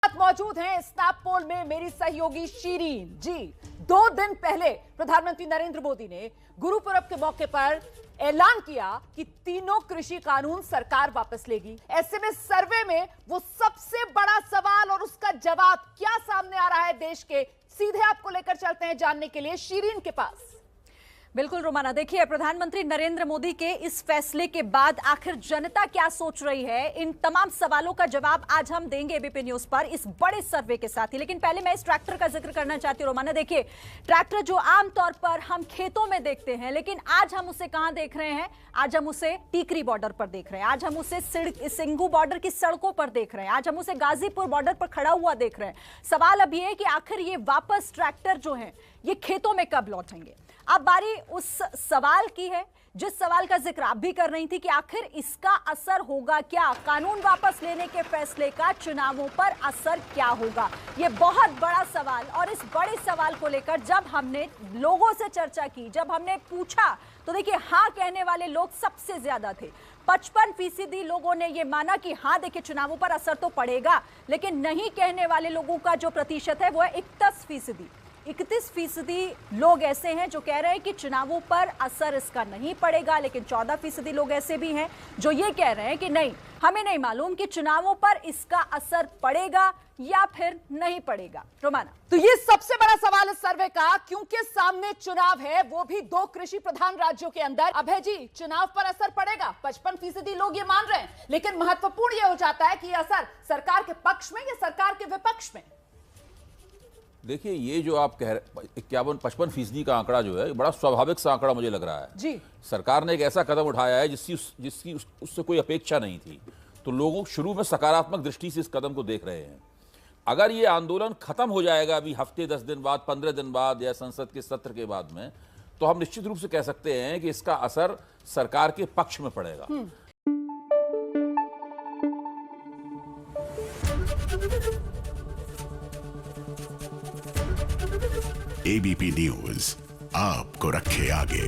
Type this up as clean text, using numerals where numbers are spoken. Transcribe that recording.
मौजूद हैं स्नैप पोल में मेरी सहयोगी शीरीन जी। 2 दिन पहले प्रधानमंत्री नरेंद्र मोदी ने गुरुपुरब के मौके पर ऐलान किया कि तीनों कृषि कानून सरकार वापस लेगी। ऐसे में सर्वे में वो सबसे बड़ा सवाल और उसका जवाब क्या सामने आ रहा है देश के, सीधे आपको लेकर चलते हैं जानने के लिए शीरीन के पास। बिल्कुल रोमाना, देखिए प्रधानमंत्री नरेंद्र मोदी के इस फैसले के बाद आखिर जनता क्या सोच रही है, इन तमाम सवालों का जवाब आज हम देंगे एबीपी न्यूज पर इस बड़े सर्वे के साथ ही। लेकिन पहले मैं इस ट्रैक्टर का जिक्र करना चाहती हूँ रोमाना। देखिए ट्रैक्टर जो आमतौर पर हम खेतों में देखते हैं, लेकिन आज हम उसे कहां देख रहे हैं? आज हम उसे टीकरी बॉर्डर पर देख रहे हैं, आज हम उसे सिंगू बॉर्डर की सड़कों पर देख रहे हैं, आज हम उसे गाजीपुर बॉर्डर पर खड़ा हुआ देख रहे हैं। सवाल अब यह है कि आखिर ये वापस ट्रैक्टर जो है ये खेतों में कब लौटेंगे। अब बारी उस सवाल की है जिस सवाल का जिक्र आप भी कर रही थी कि आखिर इसका असर होगा क्या, कानून वापस लेने के फैसले का चुनावों पर असर क्या होगा। यह बहुत बड़ा सवाल, और इस बड़े सवाल को लेकर जब हमने लोगों से चर्चा की, जब हमने पूछा, तो देखिए हाँ कहने वाले लोग सबसे ज्यादा थे। 55% लोगों ने यह माना कि हाँ देखिए चुनावों पर असर तो पड़ेगा, लेकिन नहीं कहने वाले लोगों का जो प्रतिशत है वो है 31%। 31% लोग ऐसे हैं जो कह रहे हैं कि चुनावों पर असर इसका नहीं पड़ेगा, लेकिन 14% लोग ऐसे भी हैं जो ये कह रहे हैं कि नहीं, हमें नहीं मालूम कि चुनावों पर इसका असर पड़ेगा या फिर नहीं पड़ेगा। रोमाना, तो ये सबसे बड़ा सवाल इस सर्वे का, क्योंकि सामने चुनाव है, वो भी 2 कृषि प्रधान राज्यों के अंदर। अभय जी, चुनाव पर असर पड़ेगा, 55% लोग ये मान रहे हैं, लेकिन महत्वपूर्ण ये हो जाता है कि यह असर सरकार के पक्ष में या सरकार के विपक्ष में। देखिए ये जो आप कह रहे 55% का आंकड़ा जो है बड़ा स्वाभाविक सा आंकड़ा मुझे लग रहा है जी। सरकार ने एक ऐसा कदम उठाया है जिसकी उससे कोई अपेक्षा नहीं थी, तो लोगों शुरू में सकारात्मक दृष्टि से इस कदम को देख रहे हैं। अगर ये आंदोलन खत्म हो जाएगा अभी हफ्ते 10 दिन बाद, 15 दिन बाद या संसद के सत्र के बाद में, तो हम निश्चित रूप से कह सकते हैं कि इसका असर सरकार के पक्ष में पड़ेगा। एबीपी न्यूज आपको रखे आगे।